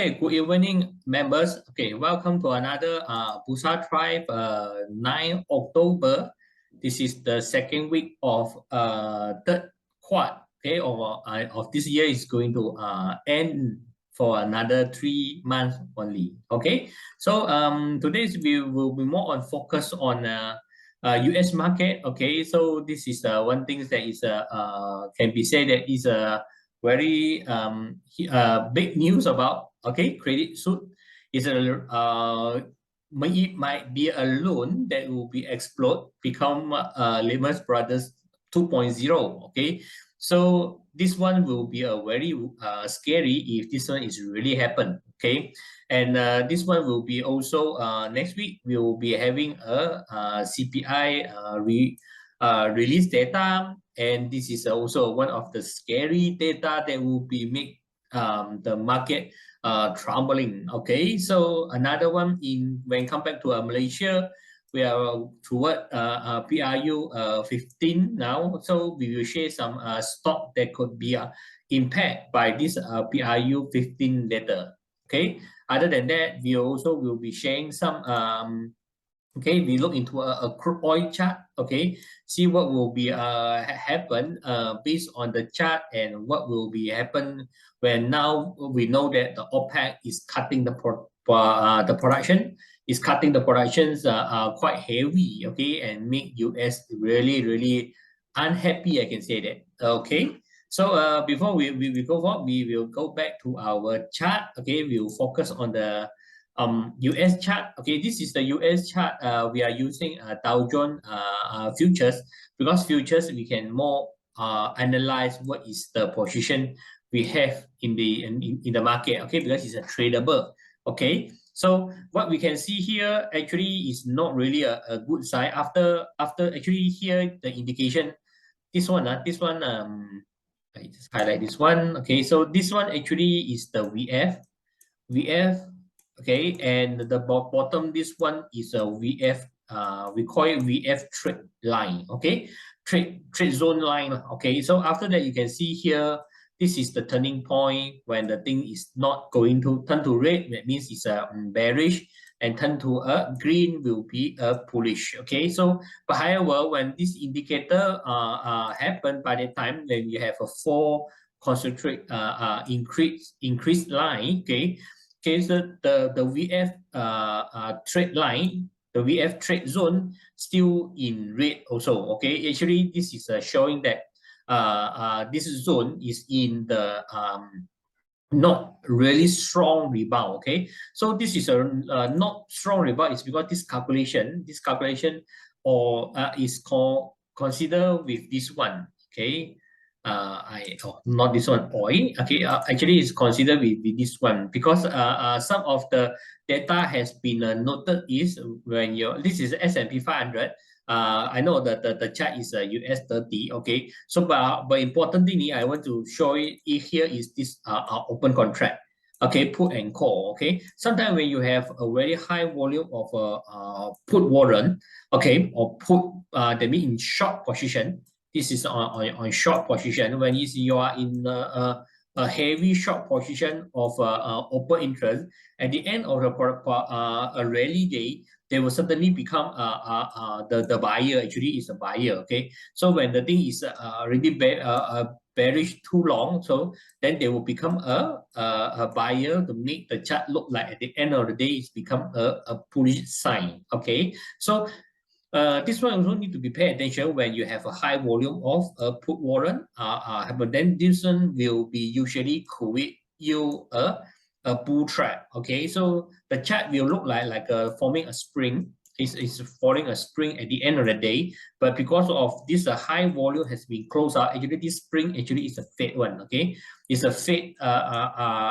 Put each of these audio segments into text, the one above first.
Okay, good evening, members. Okay, welcome to another Bursa Tribe 9 October. This is the second week of third quarter. Okay, of this year is going to end for another 3 months only. Okay, so today's we will be more on focus on US market. Okay, so this is one thing that is can be said that is a very big news about credit suit is it might be a loan that will be explode become Lehman Brothers 2.0. Okay, so this one will be a very scary if this one is really happen. Okay, and this one will be also next week we will be having a CPI release data, and this is also one of the scary data that will be make the market trembling. Okay, so another one when come back to Malaysia, we are toward PRU 15 now, so we will share some stock that could be impact by this PRU 15 data. Okay, other than that, we also will be sharing some okay, we look into a crude oil chart. Okay, see what will be happen based on the chart, and what will be happen when now we know that the OPEC is cutting the production, is cutting the productions quite heavy. Okay, and make US really unhappy, I can say that. Okay, so before we go on, we will go back to our chart. Okay, we will focus on the US chart. Okay, this is the US chart. We are using Dow Jones futures, because futures we can more analyze what is the position we have in the market. Okay, because it's a tradable. Okay, so what we can see here actually is not really a good sign. After actually here the indication, this one I just highlight this one. Okay, so this one actually is the VF. Okay, and the bottom, this one is a VF, we call it VF trade line. Okay, trade zone line. Okay, so after that you can see here, this is the turning point when the thing is not going to turn to red. That means it's a bearish, and turn to a green will be a bullish. Okay, so but however, when this indicator happen, by the time when you have a 4 concentrate increase line. Okay. Okay, so the VF trade line, the VF trade zone still in red also. Okay, actually this is showing that this zone is in the not really strong rebound. Okay, so this is a not strong rebound. It's because this calculation or is consider with this one. Okay, not this one, oil. Okay, actually it's considered with this one, because some of the data has been noted is when this is S&P 500. I know that the chart is US 30. Okay, so but important thing I want to show it here is this open contract. Okay, put and call. Okay, sometimes when you have a very high volume of put warrant, okay, or put that means in short position. This is on short position. When you are in a heavy short position of open interest, at the end of a rally day, they will certainly become the buyer. Actually, is a buyer. Okay, so when the thing is already bearish too long, so then they will become a buyer to make the chart look like at the end of the day it's become a bullish sign. Okay, so this one also need to be paid attention when you have a high volume of put warrant. But then this one will be usually create you a bull trap. Okay, so the chart will look like forming a spring. It's forming a spring at the end of the day, but because of this high volume has been closed out, actually this spring actually is a fade one. Okay, it's a fade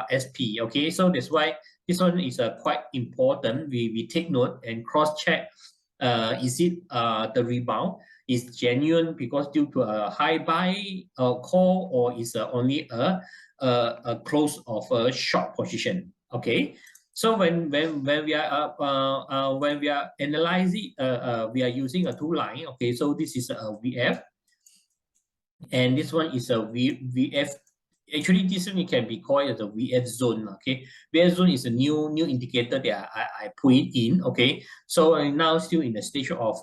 SP. Okay, so that's why this one is quite important. We take note and cross check. Is it the rebound is genuine because due to a high buy call, or is only a close of a short position? Okay, so when we are analyzing, we are using a 2 line. Okay, so this is a VF, and this one is a VF actually this one can be called as a VF zone. Okay, VF zone is a new indicator that I put it in. Okay, so I'm now still in the stage of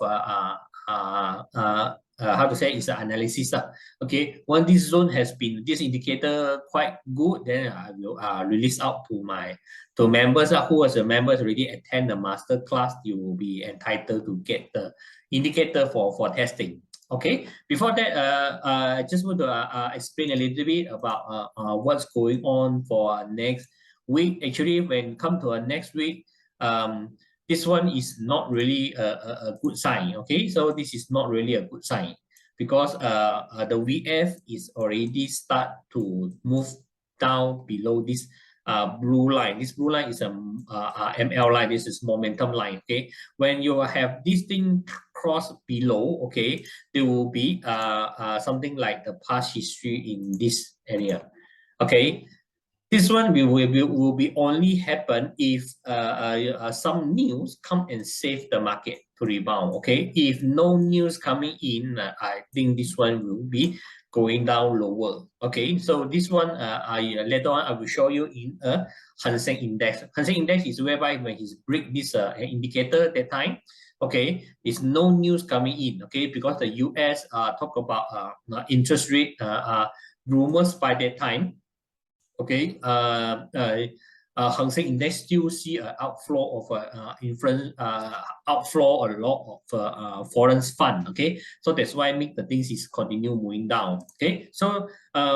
how to say, it's an analysis. Okay, when this zone has been, this indicator quite good, then I will release out to my members who as a members already attend the master class. You will be entitled to get the indicator for testing. Okay, before that, I just want to explain a little bit about what's going on for next week. Actually, when come to next week, this one is not really a good sign. Okay, so this is not really a good sign because the VF is already start to move down below this blue line. This blue line is a ML line. This is momentum line. Okay, when you have this thing cross below, okay, there will be something like the past history in this area. Okay, this one will be only happen if some news come and save the market to rebound. Okay, if no news coming in, I think this one will be going down lower. Okay, so this one later on I will show you in a Hang Seng Index. Hang Seng Index is whereby when he's break this indicator at that time, okay, there's no news coming in. Okay, because the US talk about interest rate rumors by that time. Okay, Hang Seng Index still see an outflow of outflow a lot of foreign fund. Okay, so that's why make the things is continue moving down. Okay, so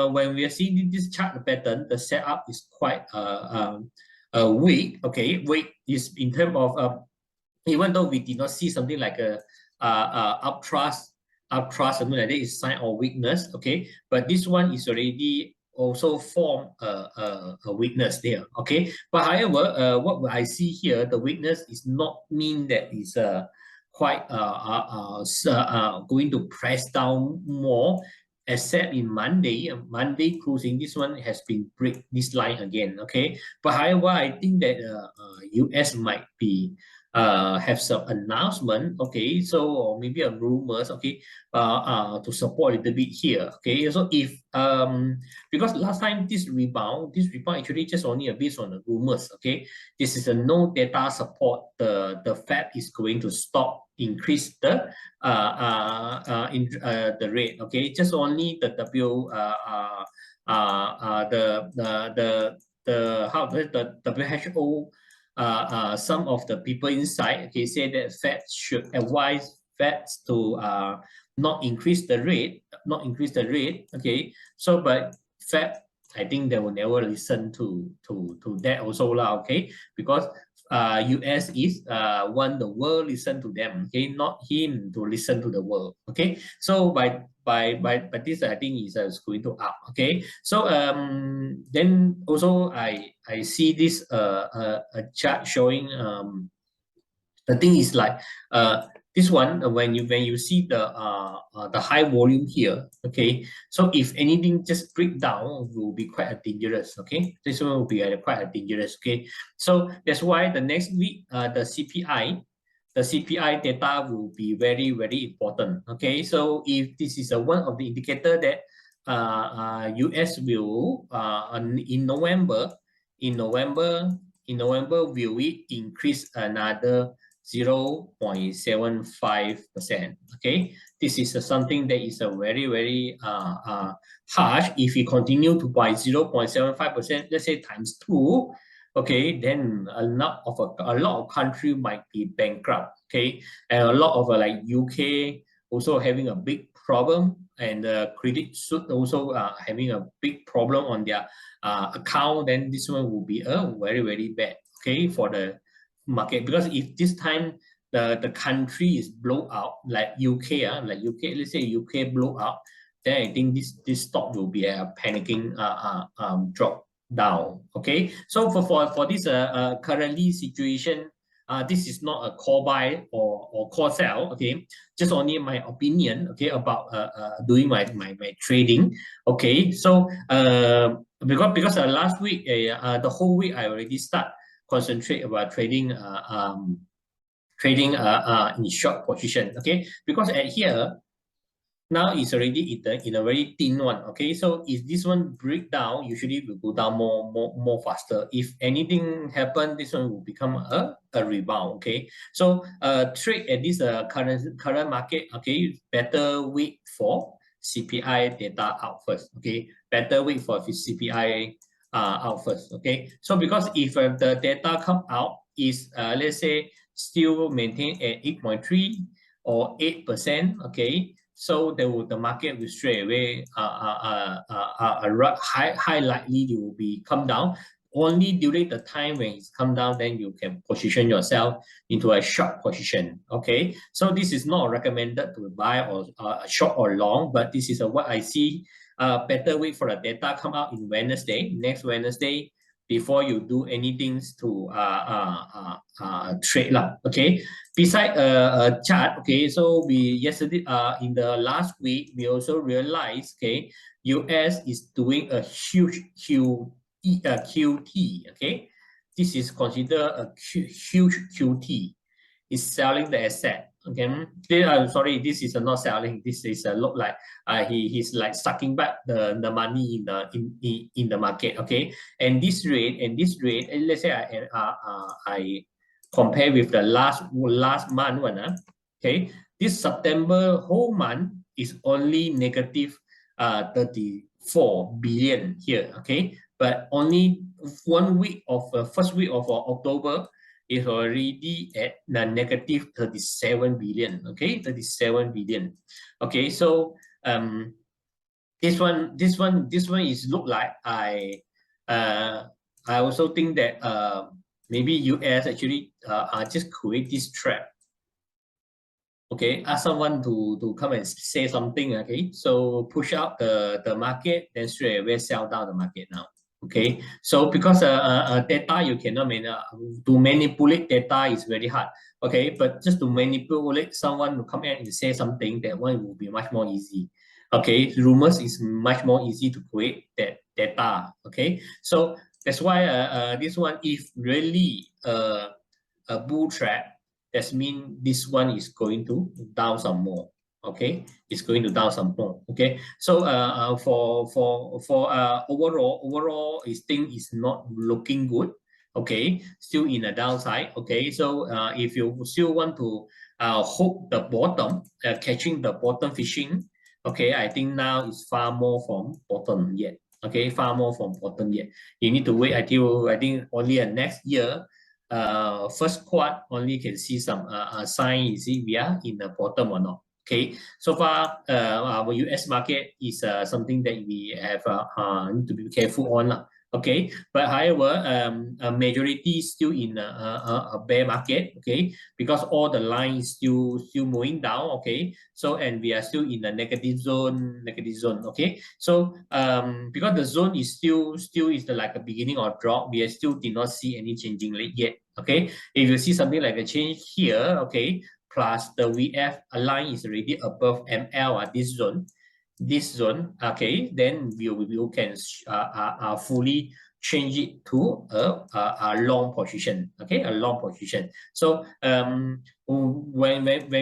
when we are seeing this chart pattern, the setup is quite weak. Okay, weak is in terms of even though we did not see something like a uptrust, something like that is sign of weakness. Okay, but this one is already also form a weakness there. Okay, but however, what I see here, the weakness is not mean that it's quite going to press down more, except in Monday closing, this one has been break this line again. Okay, but however, I think that US might be have some announcement. Okay, so or maybe a rumors. Okay, to support a little bit here. Okay, so if because last time this rebound actually just only based on the rumors. Okay, this is a no data support. The Fed is going to stop increase the the rate. Okay, just only the WHO. Some of the people inside, okay, say that Fed should advise Fed to not increase the rate. Okay, so but Fed, I think they will never listen to that also lah. Okay, because US is want the world listen to them. Okay, not him to listen to the world. Okay, so by this I think is going to up. Okay, so then also I see this a chart showing the thing is like this one when you see the high volume here. Okay, so if anything just break down will be quite dangerous. Okay, this one will be quite dangerous. Okay, so that's why the next week the CPI data will be very important. Okay, so if this is one of the indicator that US will in November will it increase another 0.75%. Okay, this is something that is a very harsh. If we continue to buy 0.75%, let's say times 2, okay, then a lot of country might be bankrupt. Okay, and a lot of like UK also having a big problem, and Credit Suisse also having a big problem on their account. Then this one will be very bad. Okay, for the market, because if this time the country is blow out like UK, let's say UK blow out, then I think this stock will be a panicking drop down. Okay, so for this currently situation, this is not a call buy or call sell. Okay, just only my opinion. Okay, about doing my trading. Okay, so because last week the whole week I already start concentrate about trading in short position. Okay, because at here now it's already in a very thin one. Okay, so if this one break down, usually it will go down more faster. If anything happen, this one will become a rebound. Okay, so trade at this current market. Okay, better wait for CPI data out first. Okay, better wait for CPI out first. Okay, so because if the data come out is let's say still maintain at 8.3 or 8%. Okay, so the market will straight away high likely it will be come down. Only during the time when it's come down, then you can position yourself into a short position. Okay, so this is not recommended to buy or short or long, but this is what I see. Better wait for the data come out in next Wednesday, before you do anything to trade lah. Okay, beside a chart. Okay, so we yesterday in the last week we also realized, okay, US is doing a huge QT. Okay, this is considered a huge QT. Is selling the asset. Okay, I'm sorry, this is not selling. This is look like he's like sucking back the money in the market. Okay, and this rate, let's say I compare with the last month one. Okay, this September whole month is only negative 34 billion here. Okay, but only 1 week of first week of October is already at the negative 37 billion. Okay, 37 billion. Okay, so this one is look like I also think that maybe US actually just create this trap. Okay, ask someone to come and say something. Okay, so push out the market, then straight away sell down the market now. Okay, so because data you cannot to manipulate data is very hard. Okay, but just to manipulate someone to come in and say something, that one will be much more easy. Okay, rumors is much more easy to create that data. Okay, so that's why this one, if really a bull trap, that means this one is going to down some more. Okay, it's going to down some more. Okay, so for overall, this thing is not looking good. Okay, still in a downside. Okay, so if you still want to hook the bottom, catching the bottom fishing. Okay, I think now it's far more from bottom yet. Okay, far more from bottom yet. You need to wait until I think only next year. First quarter only can see some sign. You see we are in the bottom or not. Okay, so far our US market is something that we have need to be careful on. Okay, but however, a majority is still in a bear market. Okay, because all the lines still moving down. Okay, so and we are still in the negative zone. Okay, so because the zone is still is the like a beginning or drop, we still did not see any changing rate yet. Okay, if you see something like a change here, okay, plus the VF line is already above ML at this zone, okay, then we can fully change it to a long position. Okay, a long position. So when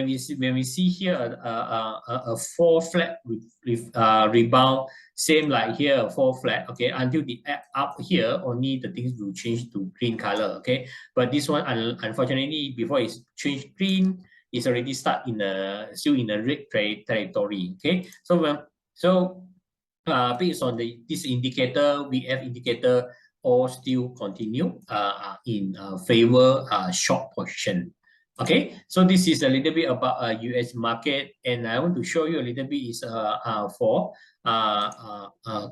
we see here a fall flat with rebound, same like here a fall flat. Okay, until the up here only the things will change to green color. Okay, but this one unfortunately before it's changed green, it's already start in still in the red territory. Okay, so based on this indicator, VF indicator, all still continue in favor short position. Okay, so this is a little bit about US market, and I want to show you a little bit is for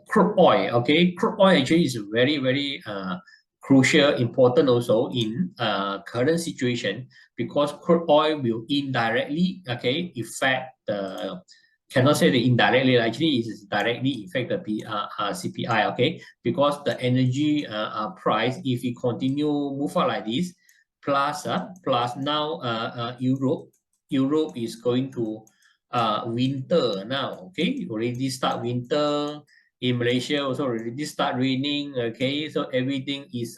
crude oil. Okay, crude oil actually is very crucial, important also in current situation, because crude oil will indirectly, okay, affect the, cannot say the indirectly, actually it is directly affect the CPI. Okay, because the energy price, if it continue move out like this, plus now Europe is going to winter now. Okay, already start winter. In Malaysia also already start raining. Okay, so everything is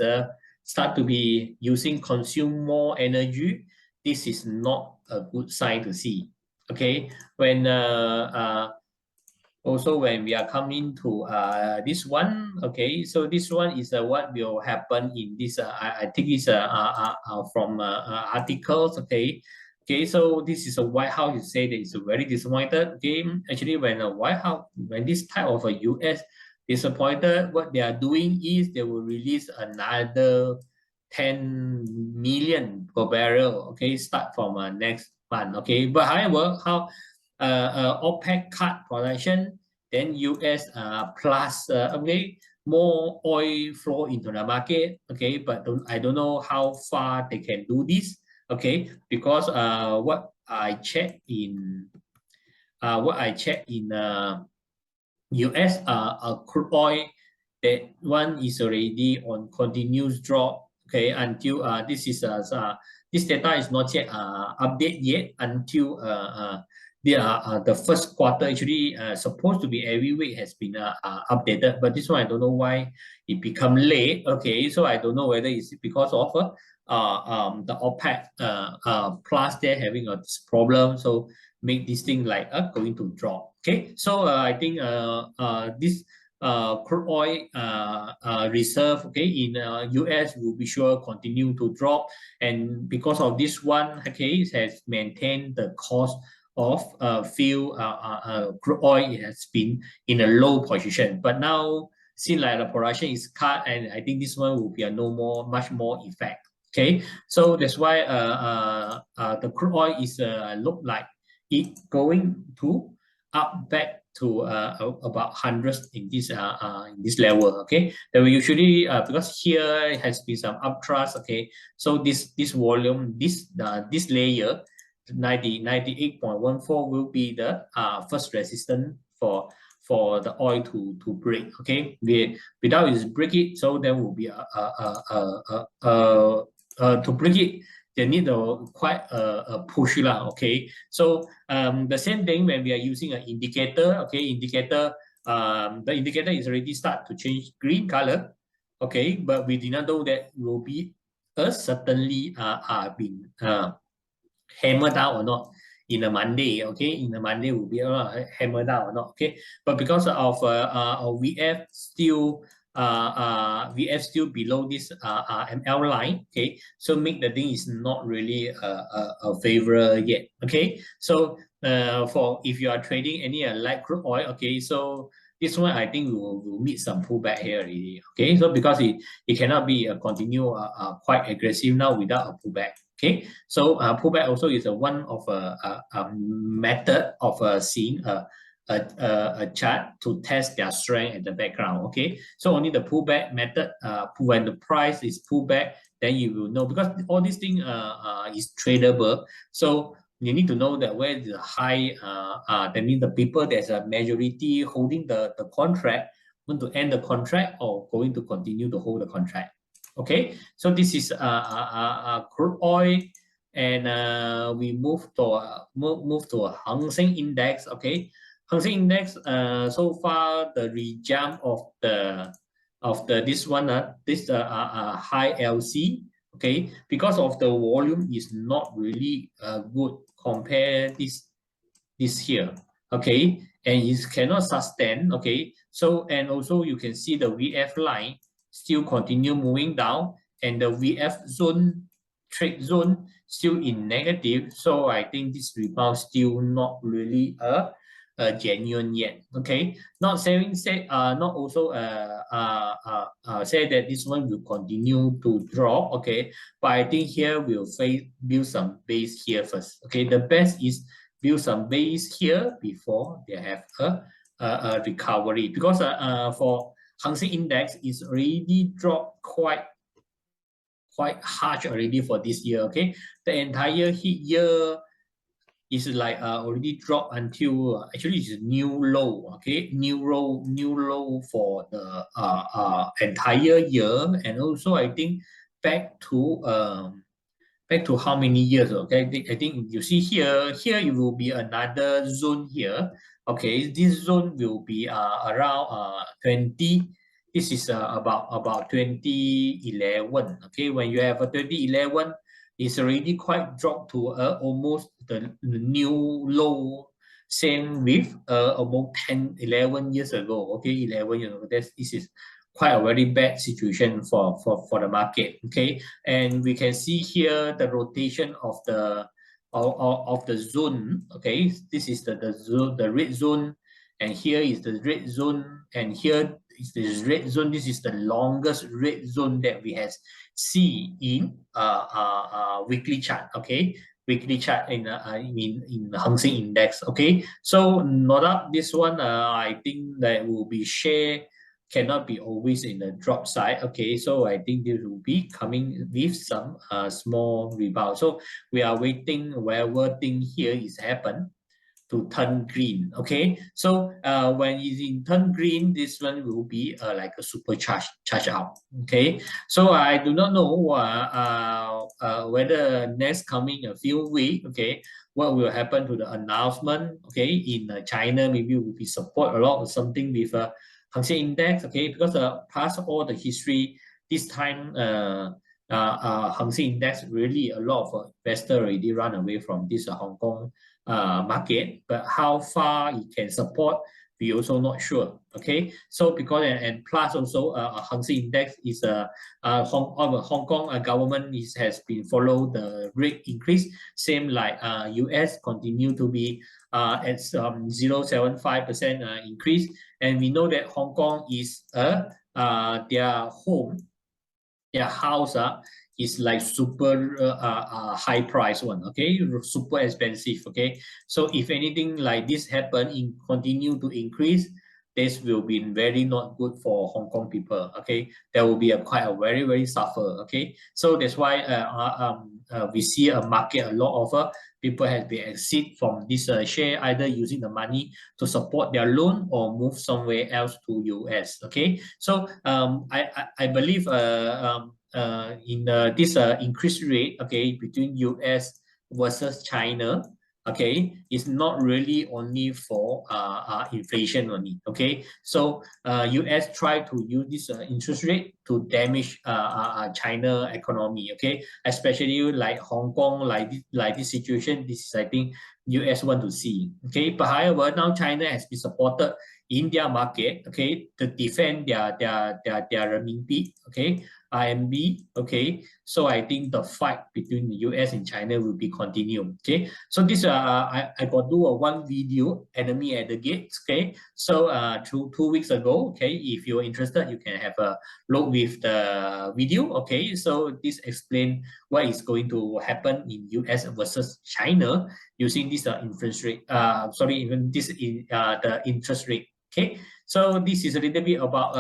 start to be consume more energy. This is not a good sign to see. Okay, when also when we are coming to this one, okay, so this one is what will happen in this. I think it's from articles. Okay, okay, so this is a White House. You say that it's very disappointed. Okay, actually, when a White House, when this type of a US disappointed, what they are doing is they will release another 10 million per barrel. Okay, start from next month. Okay, but however, how OPEC cut production, then US plus okay, more oil flow into the market. Okay, but I don't know how far they can do this. Okay, because what I check in US crude oil, that one is already on continuous drop. Okay, until this data is not yet update yet until the first quarter actually supposed to be every week has been updated, but this one I don't know why it become late. Okay, so I don't know whether it's because of the OPEC plus they're having a problem, so make this thing like going to drop. Okay, so I think this crude oil reserve, okay, in US will be sure continue to drop, and because of this one, okay, it has maintained the cost of fuel crude oil. It has been in a low position, but now since like the production is cut, and I think this one will be a much more effect. Okay, so that's why the crude oil is look like it going to up back to about hundreds in this level. Okay, they will usually because here it has been some upthrust. Okay, so this volume, this layer 98.14 will be the first resistance for the oil to break. Okay, without it break it, so there will be to break it, they need quite a push lah. Okay, so the same thing when we are using an indicator. Okay, the indicator is already start to change green color. Okay, but we did not know that will be certainly been hammer down or not in a Monday. Okay, in a Monday will be hammer down or not. Okay, but because of VF still below this ML line. Okay, so make the thing is not really a favor yet. Okay, so for if you are trading any light crude oil, okay, so this one I think will meet some pullback here already. Okay, so because it cannot be continue quite aggressive now without a pullback. Okay, so pullback also is one of a method of seeing a chart to test their strength at the background. Okay, so only the pullback method, when the price is pullback, then you will know, because all these things is tradable. So you need to know that where the high, that means the people there's a majority holding the contract want to end the contract or going to continue to hold the contract. Okay, so this is crude oil, and we move to a Hang Seng Index. Okay, Hang Seng Index. So far the rejump of this one this high LC. Okay, because of the volume is not really good compare this here. Okay, and it cannot sustain. Okay, so and also you can see the VF line still continue moving down, and the VF zone, trade zone, still in negative. So I think this rebound still not really genuine yet. Okay, not saying say not also say that this one will continue to drop. Okay, but I think here we'll build some base here first. Okay, the best is build some base here before they have a recovery, because for Hang Seng Index is already dropped quite harsh already for this year. Okay, the entire year is like already dropped until actually it's a new low. Okay, new low for the entire year, and also I think back to how many years? Okay, I think you see here it will be another zone here. Okay, this zone will be around 20. This is about 2011. Okay, when you have a 2011, is already quite dropped to almost the new low, same with about 10, 11 years ago. Okay, 11 years ago. This is quite a very bad situation for the market. Okay, and we can see here the rotation of the zone. Okay, this is the zone, the red zone, and here is the red zone, and here is the red zone. This is the longest red zone that we have see in weekly chart. Okay, weekly chart in Hang Seng Index. Okay, so not up this one. I think that will be share cannot be always in the drop side. Okay, so I think this will be coming with some small rebound. So we are waiting wherever thing here is happen to turn green. Okay, so when it's in turn green, this one will be like a supercharge charge out. Okay, so I do not know whether next coming a few weeks, okay, what will happen to the announcement. Okay, in China, maybe will be support a lot or something with Hang Seng Index. Okay, because past all the history, this time Hang Seng Index really a lot of investors already run away from this Hong Kong market, but how far it can support, we also not sure. Okay, so because and plus also Hang Seng Index is Hong Kong government has been follow the rate increase, same like US continue to be at 0.75% increase, and we know that Hong Kong is their home, their house is like super high price one. Okay, super expensive. Okay, so if anything like this happen in continue to increase, this will be very not good for Hong Kong people. Okay, there will be a quite a very suffer. Okay, so that's why we see a market, a lot of people have been exit from this share, either using the money to support their loan or move somewhere else to US. Okay, so I believe in this increased rate, okay, between US versus China, okay, it's not really only for inflation only. Okay, so US try to use this interest rate to damage China economy. Okay, especially like Hong Kong, like this situation. This is I think US want to see. Okay, but however now China has been supported in their market. Okay, to defend their renminbi. Okay, RMB. Okay, so I think the fight between the US and China will be continued. Okay, so this I got do a one video, enemy at the gates. Okay, so 2 weeks ago. Okay, if you're interested, you can have a look with the video. Okay, so this explain what is going to happen in US versus China using this interest rate. Sorry, even this in the interest rate. Okay, so this is a little bit about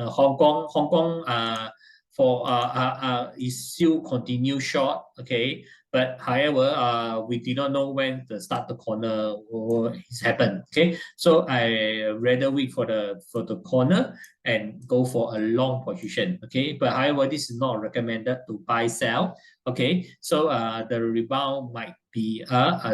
Hong Kong. Hong Kong for is still continue short. Okay, but however we did not know when the start the corner is happen. Okay, so I rather wait for the corner and go for a long position. Okay, but however this is not recommended to buy sell. Okay, so the rebound might be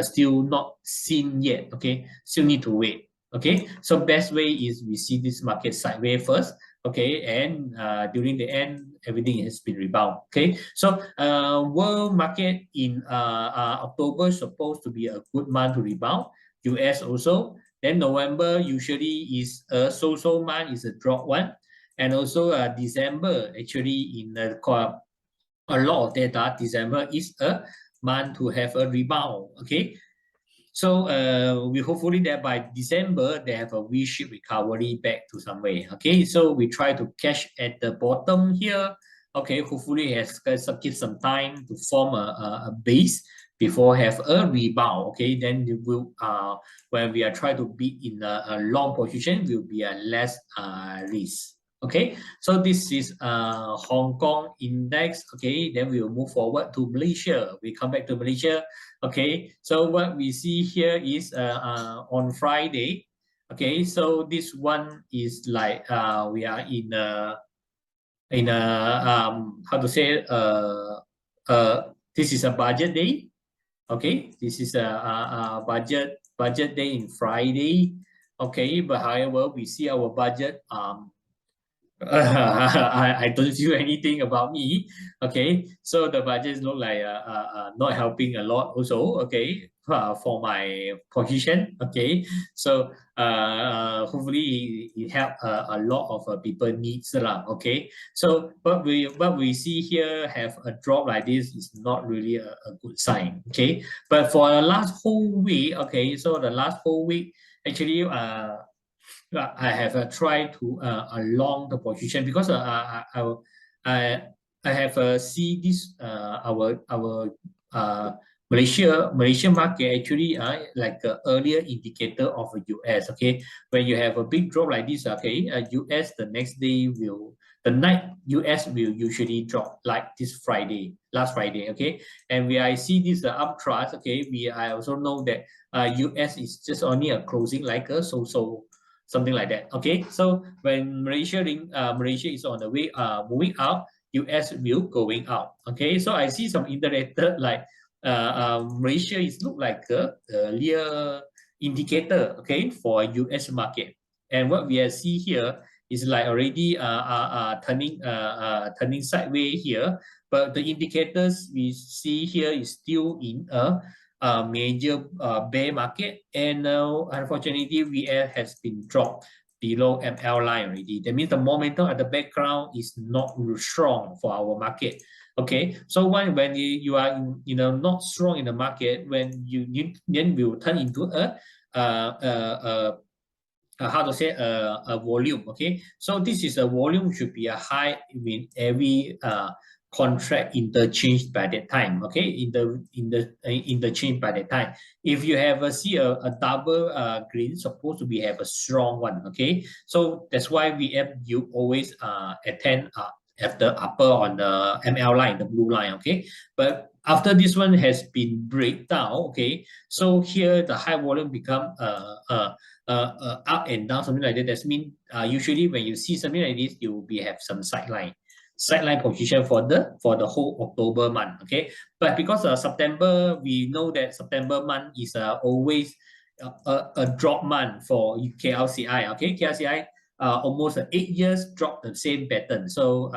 still not seen yet. Okay, still need to wait. Okay, so best way is we see this market sideways first. Okay, and during the end, everything has been rebound. Okay, so world market in October supposed to be a good month to rebound. US also. Then November usually is a so-so month, is a drop one, and also December actually in a lot of data. December is a month to have a rebound. Okay, so we hopefully that by December they have a V-shaped recovery back to some way. Okay, so we try to catch at the bottom here. Okay, hopefully it has give some time to form a base before have a rebound. Okay, then it will when we are trying to be in a long position will be a less risk. Okay, so this is Hong Kong index. Okay, then we will move forward to Malaysia. We come back to Malaysia. Okay, so what we see here is on Friday. Okay, so this one is like we are in a how to say this is a budget day. Okay, this is a budget day in Friday. Okay, but however we see our budget I don't feel anything about me. Okay, so the budgets look like not helping a lot also. Okay, for my position. Okay, so hopefully it help a lot of people needs lah. Okay, so what we see here have a drop like this is not really a good sign. Okay, but for the last whole week. Okay, so the last whole week actually I have tried to along the position because I I have see this our uh, Malaysia market actually like an earlier indicator of a US. Okay, when you have a big drop like this, okay, US the next day will the night US will usually drop like this Friday, last Friday. Okay, and we I see this uptrust. Okay, I also know that US is just only a closing like a so something like that. Okay, so when Malaysia is on the way moving out, US will going out. Okay, so I see some indicator like Malaysia is look like a earlier indicator. Okay, for US market, and what we see here is like already turning sideways here, but the indicators we see here is still in a major bear market, and unfortunately VL has been dropped below ML line already. That means the momentum at the background is not strong for our market. Okay, so when you are not strong in the market, when you then will turn into a, a how to say a volume. Okay, so this is a volume should be a high with every contract interchange by that time. Okay, interchange by that time. If you have see a double green, supposed to be have a strong one. Okay, so that's why we have you always attend at the upper on the ML line, the blue line. Okay, but after this one has been break down. Okay, so here the high volume become up and down, something like that. That means usually when you see something like this, you will be have some sideline position for the whole October month. Okay, but because September, we know that September month is always a drop month for KLCI. Okay, KLCI almost 8 years drop the same pattern. So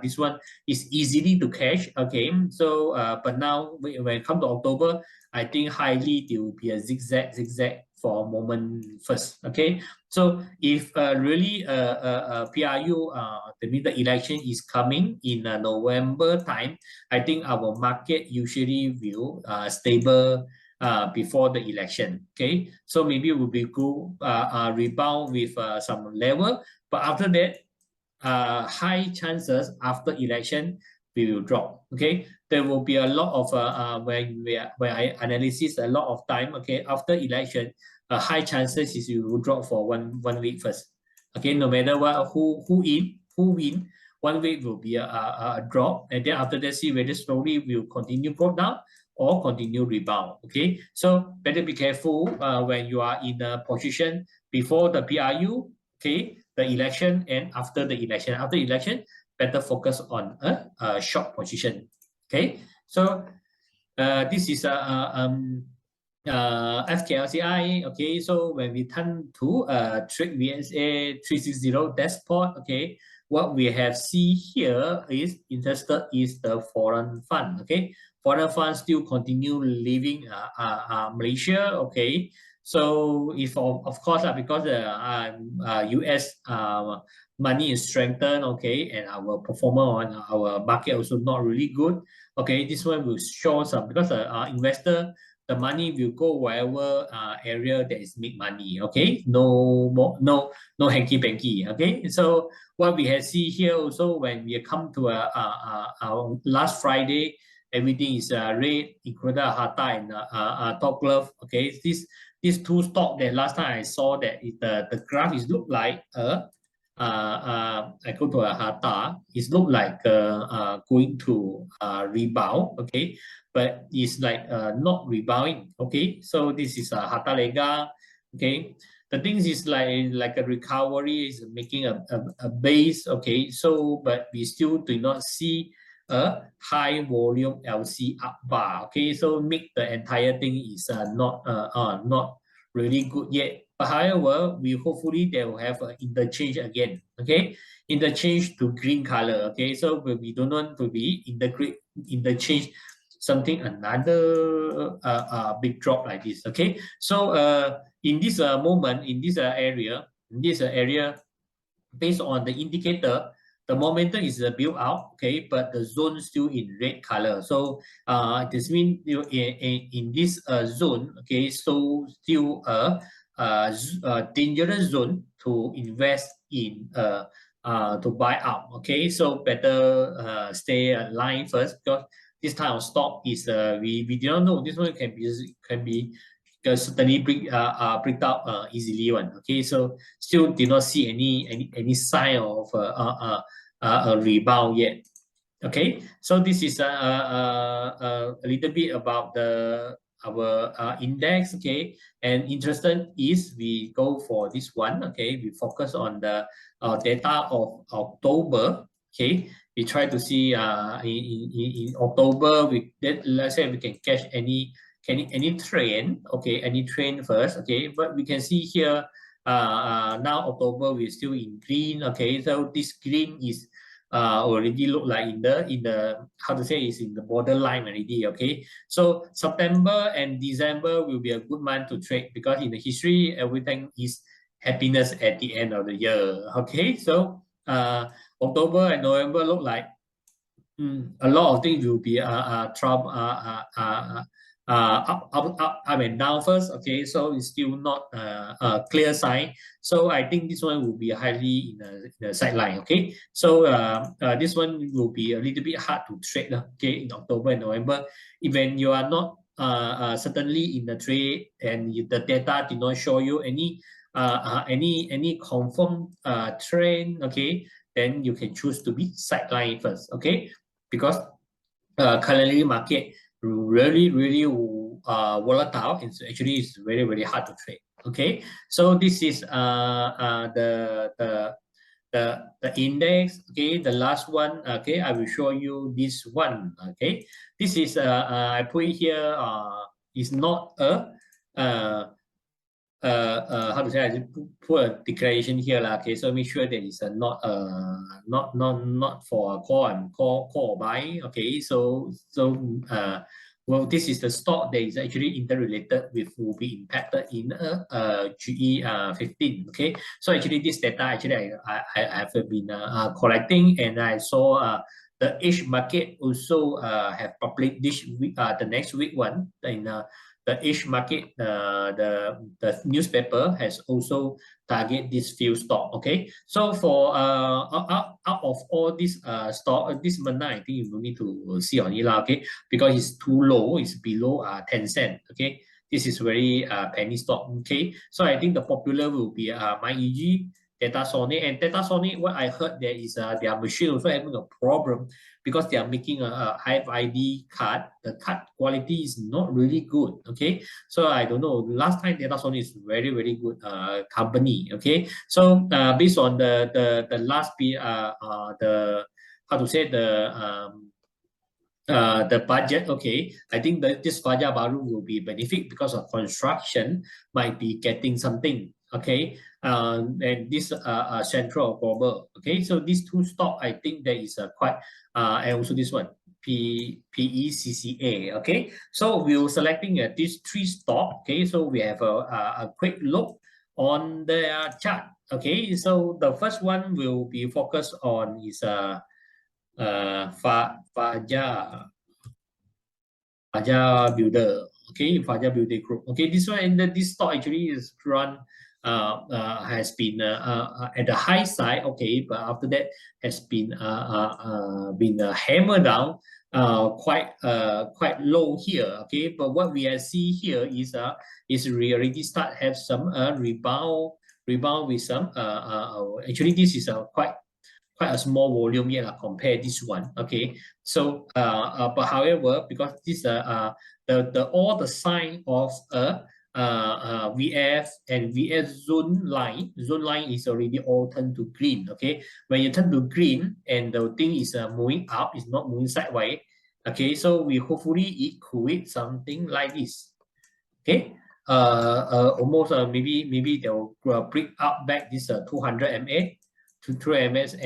this one is easily to catch. Okay, so but now when it comes to October, I think highly there will be a zigzag for a moment first. Okay, so if really PRU, the election is coming in November time, I think our market usually will stable before the election. Okay, so maybe we'll be good rebound with some level, but after that, high chances after election we will drop. Okay, there will be a lot of when I analysis a lot of time. Okay, after election, high chances is you will drop for one week first. Okay, no matter what who win, 1 week will be a drop, and then after that see whether slowly will continue go down or continue rebound. Okay, so better be careful when you are in a position before the PRU. Okay, the election and after the election. After election, better focus on a short position. Okay, so this is FKLCI. Okay, so when we turn to Trade VSA 360 dashboard. Okay, what we have see here is interested is the foreign fund. Okay, foreign fund still continue leaving Malaysia. Okay, so if of course because US money is strengthened. Okay, and our performance on our market also not really good. Okay, this one will show some because investor, the money will go wherever area that is make money. Okay, no more, no hanky panky. Okay, so what we have see here also when we come to our last Friday, everything is red, including Hata and Top Glove. Okay, these two stock that last time I saw that the graph is look like I go to a Hata, it look like going to rebound. Okay, but it's like not rebounding. Okay, so this is a Hata Lega. Okay, the things is like a recovery is making a base. Okay, so but we still do not see a high volume LC up bar. Okay, so make the entire thing is not really good yet. But however, we hopefully they will have an interchange again. Okay, interchange to green color. Okay, so we don't want to be interchange something another big drop like this. Okay, so in this moment in this area, based on the indicator, the momentum is built out, okay, but the zone still in red color. So this means in this zone, okay, so still a dangerous zone to invest in, to buy out. Okay, so better stay aligned first, because this kind of stock is we do not know, this one can be certainly break out easily one. Okay, so still did not see any sign of a rebound yet. Okay, so this is a little bit about our index. Okay, and interested is we go for this one. Okay, we focus on the data of October. Okay, we try to see in October let's say we can catch any trend. Okay, any trend first. Okay, but we can see here now October we're still in green. Okay, so this green is already look like in the how to say, is in the borderline already. Okay, so September and December will be a good month to trade, because in the history everything is happiness at the end of the year. Okay, so October and November look like a lot of things will be trouble, up and down first. Okay, so it's still not a clear sign. So I think this one will be highly in a sideline. Okay, so this one will be a little bit hard to trade. Okay, in October and November, when you are not certainly in the trade and the data did not show you any confirmed trend. Okay, then you can choose to be sideline first. Okay, because currently market really volatile, and so actually it's very hard to trade. Okay, so this is the index. Okay, the last one. Okay, I will show you this one. Okay, this is I put it here is not a how to say, I just put a declaration here lah. Okay, so make sure that it's not for a call or buy. Okay, so well, this is the stock that is actually interrelated with, will be impacted in GE 15. Okay, so actually this data actually I have been collecting, and I saw the H market also have published this week, the next week one in the H market, the newspaper has also target this few stock. Okay, so for out of all this stock, this Mana, I think you will need to see on it lah. Okay, because it's too low, it's below 10 cents. Okay, this is very penny stock. Okay, so I think the popular will be MyEG, Datasonic, and Datasonic. What I heard there is their machine also having a problem, because they are making a RFID card. The card quality is not really good. Okay, so I don't know. Last time Datasonic is very good company. Okay, so based on the last the how to say, the budget. Okay, I think that this Fajar Baru will be benefit because of construction might be getting something. Okay, and this Central Global. Okay, so these two stock, I think there is a quite and also this one PECCA. Okay, so we're selecting these three stock. Okay, so we have a quick look on the chart. Okay, so the first one will be focused on is Fajar Builder. Okay, Fajar Builder Group. Okay, this one, and this stock actually is run has been at the high side. Okay, but after that has been hammered down quite low here. Okay, but what we see here is we already start have some rebound with some actually this is quite a small volume yet compare this one. Okay, so but however, because this all the sign of VF and VS zone line is already all turned to green. Okay, when you turn to green and the thing is moving up, it's not moving sideways. Okay, so we hopefully it create something like this. Okay, almost maybe they'll break out back this 200 MA to 300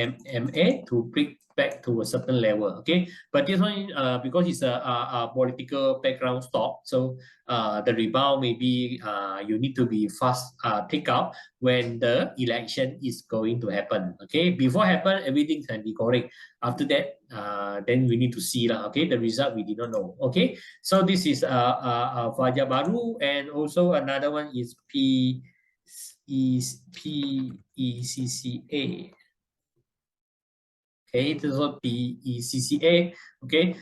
MA to break back to a certain level. Okay, but this one because it's a political background stock, so the rebound maybe you need to be fast take out when the election is going to happen. Okay, before happen everything can be correct. After that, then we need to see lah. Okay, the result we did not know. Okay, so this is Fajar Baru, and also another one is PECCA. Okay, this is what PECCA. Okay,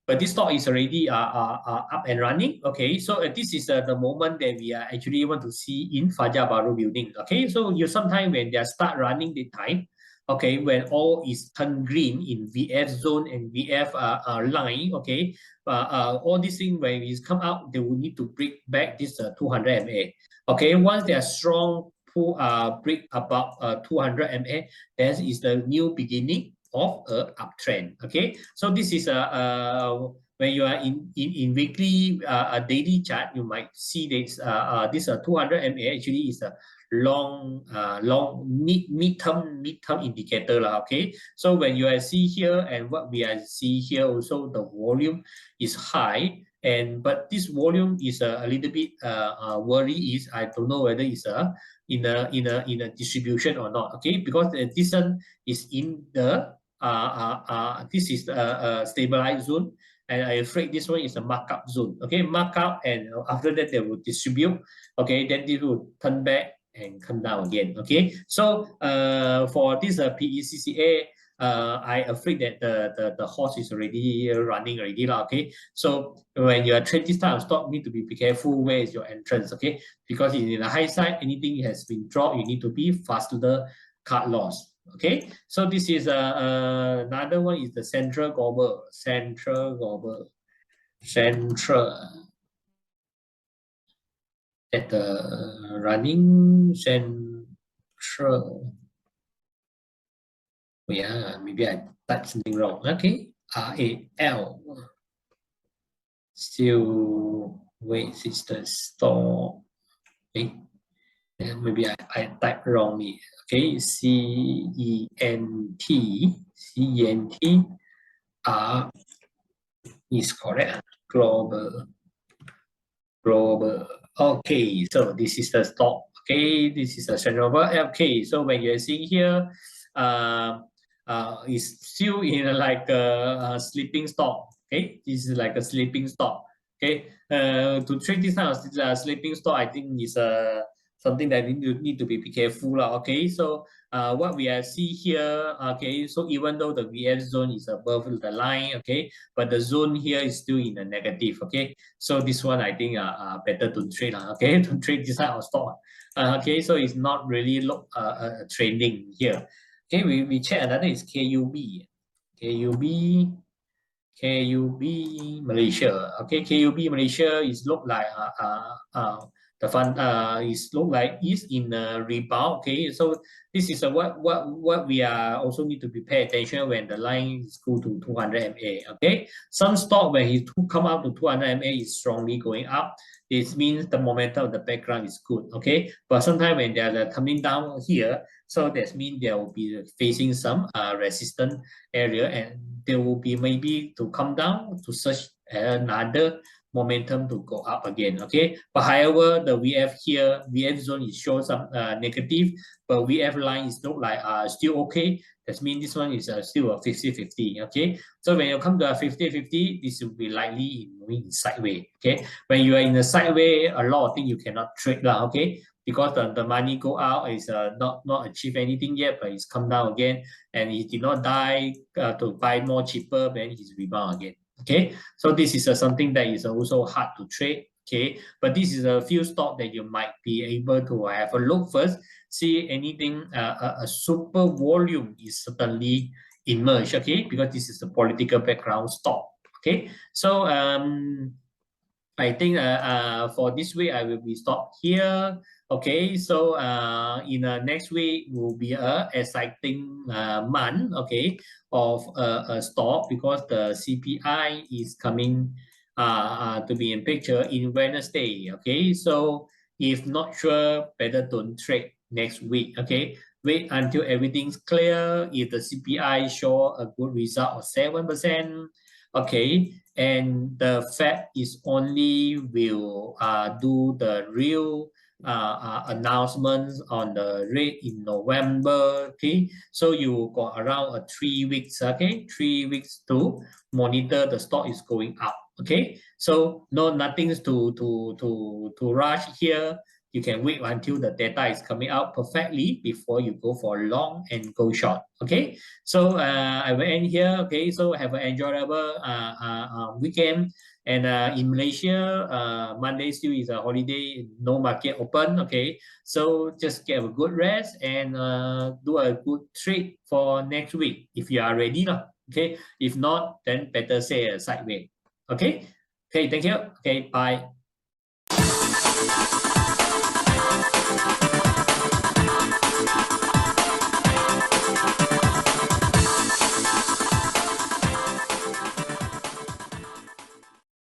but this stock is already up and running. Okay, so this is the moment that we are actually want to see in Fajar Baru building. Okay, so you sometimes when they start running the time, okay, when all is turned green in VF zone and VF line, okay, all these things when it come out, they will need to break back this 200 MA. Okay, once they are strong pull break about 200 MA, that is the new beginning of a uptrend. Okay, so this is when you are in weekly a daily chart, you might see this 200 MA actually is a long midterm indicator lah. Okay, so when you are see here and what we are see here also the volume is high, and but this volume is a little bit worry is I don't know whether it's in a distribution or not. Okay, because this one is in the this is a stabilized zone, and I'm afraid this one is a markup zone. Okay, markup, and after that they will distribute. Okay, then this will turn back and come down again. Okay, so for this PECCA, I afraid that the horse is already running already lah. Okay, so when you are trading this type of stock, need to be careful where is your entrance. Okay, because in the high side, anything has been dropped, you need to be faster cut loss. Okay, so this is another one is the central global at the running central. Oh yeah, maybe I typed something wrong. Okay, RAL. Still wait, is the store. Okay, maybe I typed wrongly. Okay, CENT is correct. Global. Okay, so this is the stock. Okay, this is the central. Okay, so when you're seeing here, is still in like a sleeping stock. Okay, this is like a sleeping stock. Okay, to trade this kind of sleeping stock, I think is something that you need to be careful. Okay, so what we are see here, okay, so even though the VF zone is above the line, okay, but the zone here is still in a negative. Okay, so this one I think better to trade. Okay, to trade this type of stock. Okay, so it's not really trending here. Okay, we check another is KUB. KUB Malaysia. Okay, KUB Malaysia is look like the fund is look like is in a rebound. Okay, so this is what we are also need to be pay attention when the line is go to 200 MA. Okay, some stock when it come out to 200 MA is strongly going up. It means the momentum of the background is good. Okay, but sometimes when they are coming down here, so that means they will be facing some resistance area, and there will be maybe to come down to search another momentum to go up again. Okay, but however the VF here, VF zone is show some negative, but VF line is look like still okay. That means this one is still a 50-50. Okay, so when you come to a 50-50, this will be likely moving sideways. Okay, when you are in the sideways, a lot of things you cannot trade lah. Okay, because the money go out is not achieve anything yet, but it's come down again, and it did not die to buy more cheaper, then it's rebound again. Okay, so this is something that is also hard to trade. Okay, but this is a few stock that you might be able to have a look first, see anything a super volume is certainly emerged. Okay, because this is a political background stock. Okay, so I think for this week I will be stopped here. Okay, so in next week will be a exciting month. Okay, of a stock because the CPI is coming to be in picture in Wednesday. Okay, so if not sure, better don't trade next week. Okay, wait until everything's clear. If the CPI show a good result of 7%, okay, and the Fed is only will do the real announcements on the rate in November. Okay, so you got around 3 weeks. Okay, 3 weeks to monitor the stock is going up. Okay, so no nothing to rush here. You can wait until the data is coming out perfectly before you go for long and go short. Okay, so I will end here. Okay, so have an enjoyable weekend. And in Malaysia, Monday still is a holiday, no market open. Okay, so just get a good rest and do a good trade for next week if you are ready. Okay, if not, then better say a sideways. Okay, okay, thank you. Okay, bye.